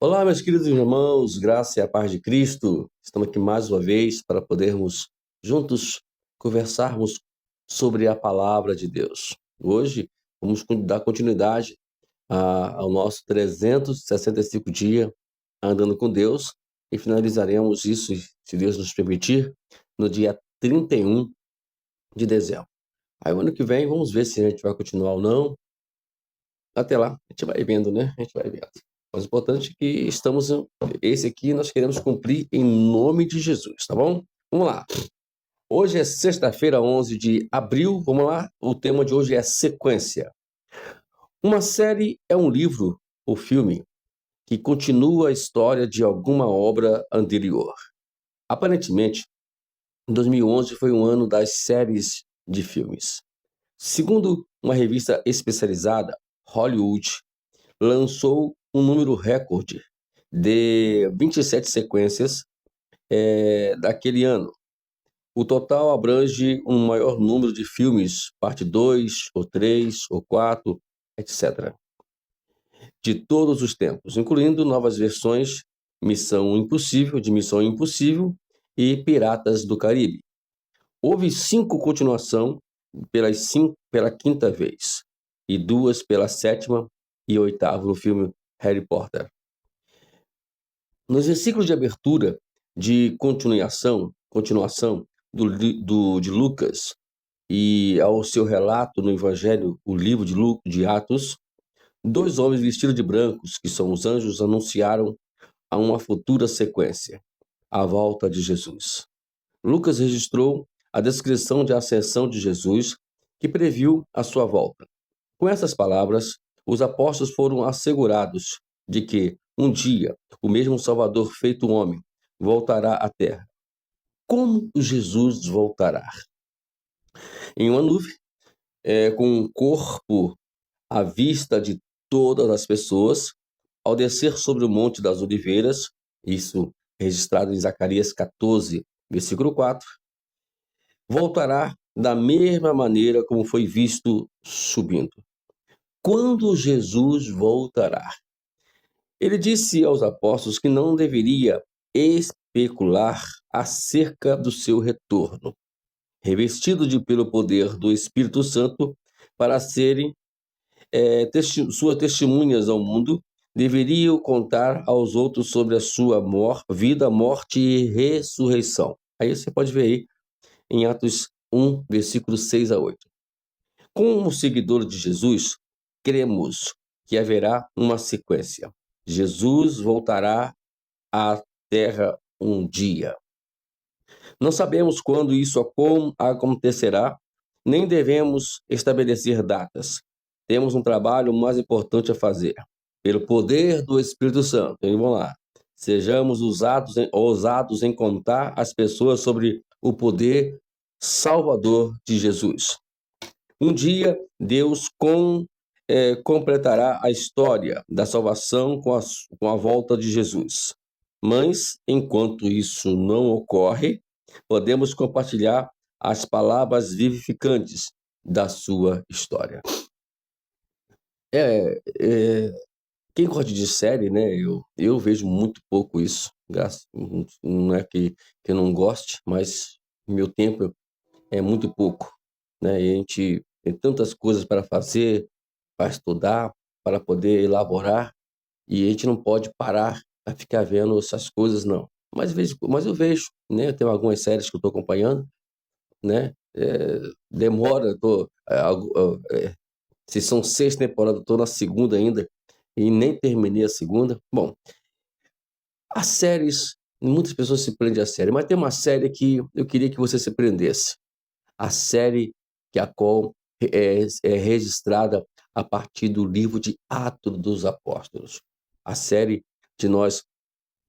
Olá, meus queridos irmãos, graça e a paz de Cristo. Estamos aqui mais uma vez para podermos juntos conversarmos sobre a palavra de Deus. Hoje vamos dar continuidade ao nosso 365 dias andando com Deus e finalizaremos isso, se Deus nos permitir, no dia 31 de dezembro. Aí o ano que vem vamos ver se a gente vai continuar ou não. Até lá, a gente vai vendo, né? A gente vai vendo. Mas o importante é que esse aqui nós queremos cumprir em nome de Jesus, tá bom? Vamos lá. Hoje é sexta-feira, 11 de abril. Vamos lá. O tema de hoje é sequência. Uma série é um livro ou filme que continua a história de alguma obra anterior. Aparentemente, 2011 foi um ano das séries de filmes. Segundo uma revista especializada, Hollywood lançou um número recorde de 27 sequências daquele ano. O total abrange um maior número de filmes, parte 2, ou 3, ou 4, etc., de todos os tempos, incluindo novas versões de Missão Impossível e Piratas do Caribe. Houve 5 continuações pela quinta vez, e 2 pela sétima e oitava no filme Harry Potter. Nos versículos de abertura de continuação de Lucas e ao seu relato no Evangelho, o livro de Atos, 2 homens vestidos de brancos, que são os anjos, anunciaram a uma futura sequência, a volta de Jesus. Lucas registrou a descrição de ascensão de Jesus, que previu a sua volta. Com essas palavras, os apóstolos foram assegurados de que, um dia, o mesmo Salvador feito homem voltará à terra. Como Jesus voltará? Em uma nuvem, com um corpo à vista de todas as pessoas, ao descer sobre o Monte das Oliveiras, isso registrado em Zacarias 14, versículo 4, voltará da mesma maneira como foi visto subindo. Quando Jesus voltará? Ele disse aos apóstolos que não deveria especular acerca do seu retorno, revestido pelo poder do Espírito Santo para serem suas testemunhas ao mundo, deveriam contar aos outros sobre a sua vida, morte e ressurreição. Aí você pode ver aí em Atos 1, versículos 6 a 8. Como seguidor de Jesus, cremos que haverá uma sequência. Jesus voltará à terra um dia. Não sabemos quando isso acontecerá, nem devemos estabelecer datas. Temos um trabalho mais importante a fazer. Pelo poder do Espírito Santo, então, vamos lá. Sejamos ousados em contar às pessoas sobre o poder salvador de Jesus. Um dia, Deus completará a história da salvação com a volta de Jesus. Mas, enquanto isso não ocorre, podemos compartilhar as palavras vivificantes da sua história. Quem gosta de série, né? Eu vejo muito pouco isso. Não é que eu não goste, mas meu tempo é muito pouco, né? E a gente tem tantas coisas para fazer, para estudar, para poder elaborar, e a gente não pode parar a ficar vendo essas coisas, não. Mas eu vejo, né? Eu tenho algumas séries que eu estou acompanhando, né? Demora, se são 6 temporadas, eu estou na segunda ainda, e nem terminei a segunda. Bom, as séries, muitas pessoas se prendem à série, mas tem uma série que eu queria que você se prendesse. A série a qual é registrada a partir do livro de Atos dos Apóstolos. A série de nós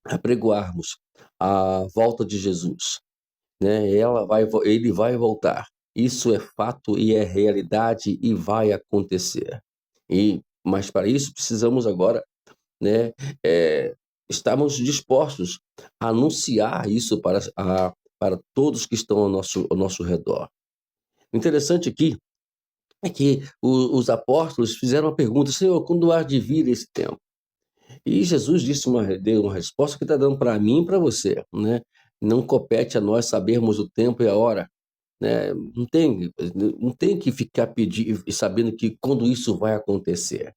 apregoarmos a volta de Jesus, né? Ele vai voltar. Isso é fato e é realidade e vai acontecer. Mas para isso precisamos agora, né, estarmos dispostos a anunciar isso para todos que estão ao nosso redor. O interessante aqui é que os apóstolos fizeram uma pergunta: Senhor, quando há de vir esse tempo? E Jesus deu uma resposta que está dando para mim e para você, né? Não compete a nós sabermos o tempo e a hora, né? Não tem que ficar pedindo e sabendo que quando isso vai acontecer,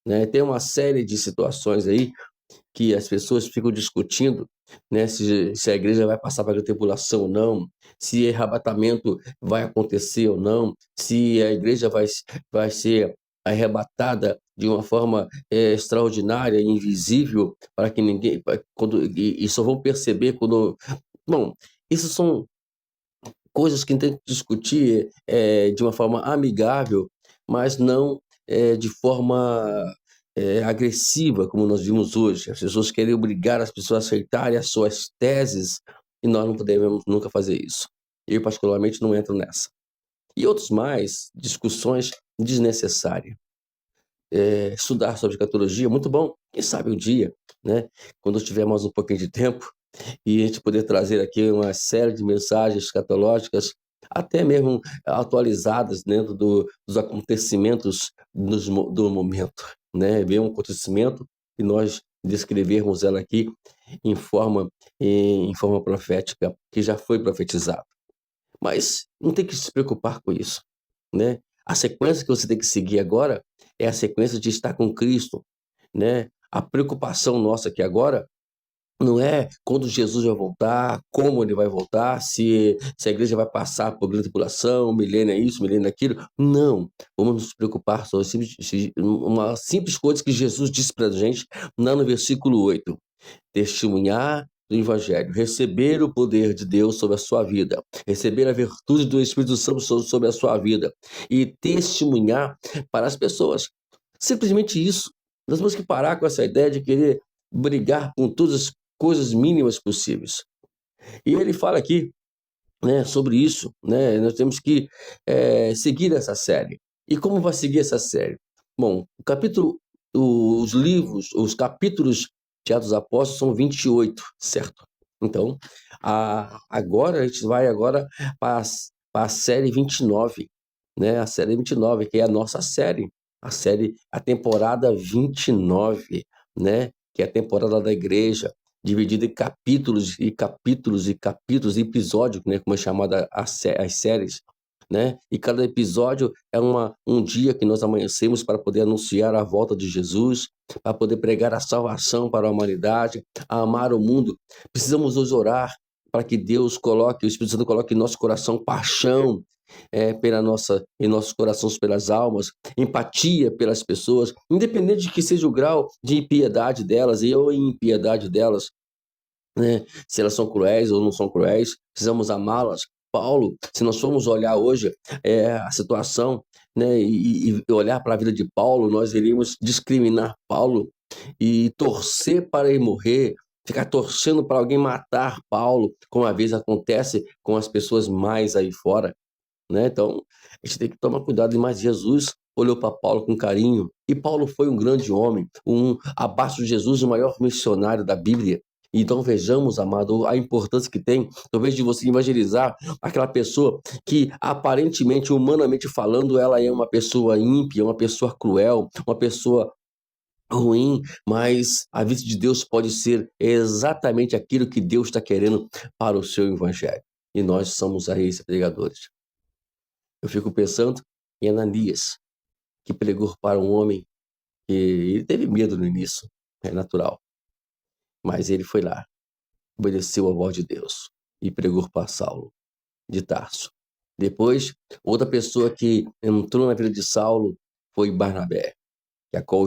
né? Tem uma série de situações aí que as pessoas ficam discutindo, né, se a igreja vai passar pela tribulação ou não, se arrebatamento vai acontecer ou não, se a igreja vai ser arrebatada de uma forma extraordinária, invisível, para que ninguém, e só vão perceber quando. Bom, isso são coisas que tem que discutir de uma forma amigável, mas não de forma agressiva, como nós vimos hoje. As pessoas querem obrigar as pessoas a aceitarem as suas teses e nós não podemos nunca fazer isso. Eu, particularmente, não entro nessa. E outros mais, discussões desnecessárias. Estudar sobre escatologia é muito bom. Quem sabe um dia, né, quando tivermos um pouquinho de tempo, e a gente poder trazer aqui uma série de mensagens escatológicas, até mesmo atualizadas dentro dos acontecimentos do momento, né? Ver um acontecimento e nós descrevermos ela aqui em forma profética, que já foi profetizado. Mas não tem que se preocupar com isso, né? A sequência que você tem que seguir agora é a sequência de estar com Cristo, né? A preocupação nossa aqui agora não é quando Jesus vai voltar, como ele vai voltar, se a igreja vai passar por grande tribulação, milênio é isso, milênio é aquilo. Não. Vamos nos preocupar só uma simples coisa que Jesus disse para a gente lá no versículo 8. Testemunhar do Evangelho, receber o poder de Deus sobre a sua vida, receber a virtude do Espírito Santo sobre a sua vida e testemunhar para as pessoas. Simplesmente isso. Nós temos que parar com essa ideia de querer brigar com todas as coisas mínimas possíveis. E ele fala aqui, né, sobre isso, né? Nós temos que seguir essa série. E como vai seguir essa série? Bom, os capítulos de Atos dos Apóstolos são 28, certo? Então, agora a gente vai para a série 29, né? A série 29, que é a nossa série, a temporada 29, né? Que é a temporada da igreja, dividida em capítulos e capítulos e capítulos, episódios, né, como é chamada as séries, né? E cada episódio é um dia que nós amanhecemos para poder anunciar a volta de Jesus, para poder pregar a salvação para a humanidade, a amar o mundo. Precisamos hoje orar para que Deus coloque, o Espírito Santo coloque em nosso coração paixão em nossos corações pelas almas, empatia pelas pessoas, independente de que seja o grau de impiedade delas ou impiedade delas, né? Se elas são cruéis ou não são cruéis, precisamos amá-las. Paulo, se nós formos olhar hoje a situação, né, e olhar para a vida de Paulo, nós iríamos discriminar Paulo e torcer para ele morrer, ficar torcendo para alguém matar Paulo, como às vezes acontece com as pessoas mais aí fora, né? Então, a gente tem que tomar cuidado. Mas Jesus olhou para Paulo com carinho, e Paulo foi um grande homem, abaixo de Jesus, o maior missionário da Bíblia. Então vejamos, amado, a importância que tem, talvez, de você evangelizar aquela pessoa que, aparentemente, humanamente falando, ela é uma pessoa ímpia, uma pessoa cruel, uma pessoa ruim, mas a vista de Deus pode ser exatamente aquilo que Deus está querendo para o seu evangelho. E nós somos aí esses pregadores. Eu fico pensando em Ananias, que pregou para um homem que ele teve medo no início, é natural, mas ele foi lá, obedeceu a voz de Deus e pregou para Saulo de Tarso. Depois, outra pessoa que entrou na vida de Saulo foi Barnabé, que a qual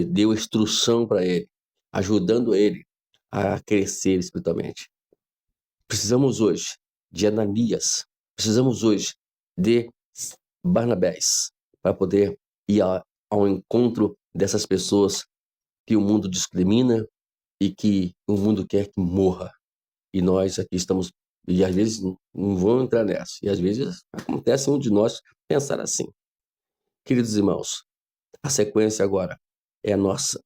deu instrução para ele, ajudando ele a crescer espiritualmente. Precisamos hoje de Ananias, precisamos hoje de Barnabés, para poder ir ao encontro dessas pessoas que o mundo discrimina e que o mundo quer que morra. E nós aqui estamos, e às vezes não vão entrar nessa, e às vezes acontece um de nós pensar assim. Queridos irmãos, a sequência agora é a nossa,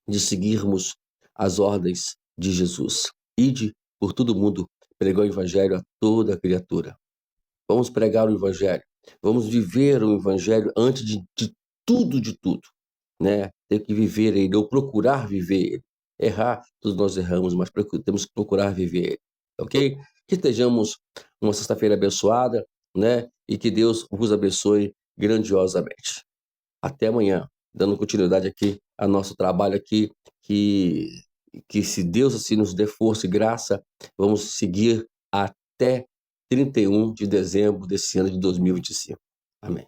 de seguirmos as ordens de Jesus. Ide por todo mundo, pregar o evangelho a toda criatura. Vamos pregar o evangelho. Vamos viver o evangelho antes de tudo, né? Ter que viver ele, ou procurar viver ele. Errar, todos nós erramos, mas temos que procurar viver ele, ok? Que estejamos uma sexta-feira abençoada, né? E que Deus vos abençoe grandiosamente. Até amanhã, dando continuidade aqui ao nosso trabalho aqui, que se Deus assim nos dê força e graça, vamos seguir até 31 de dezembro desse ano de 2025. Amém.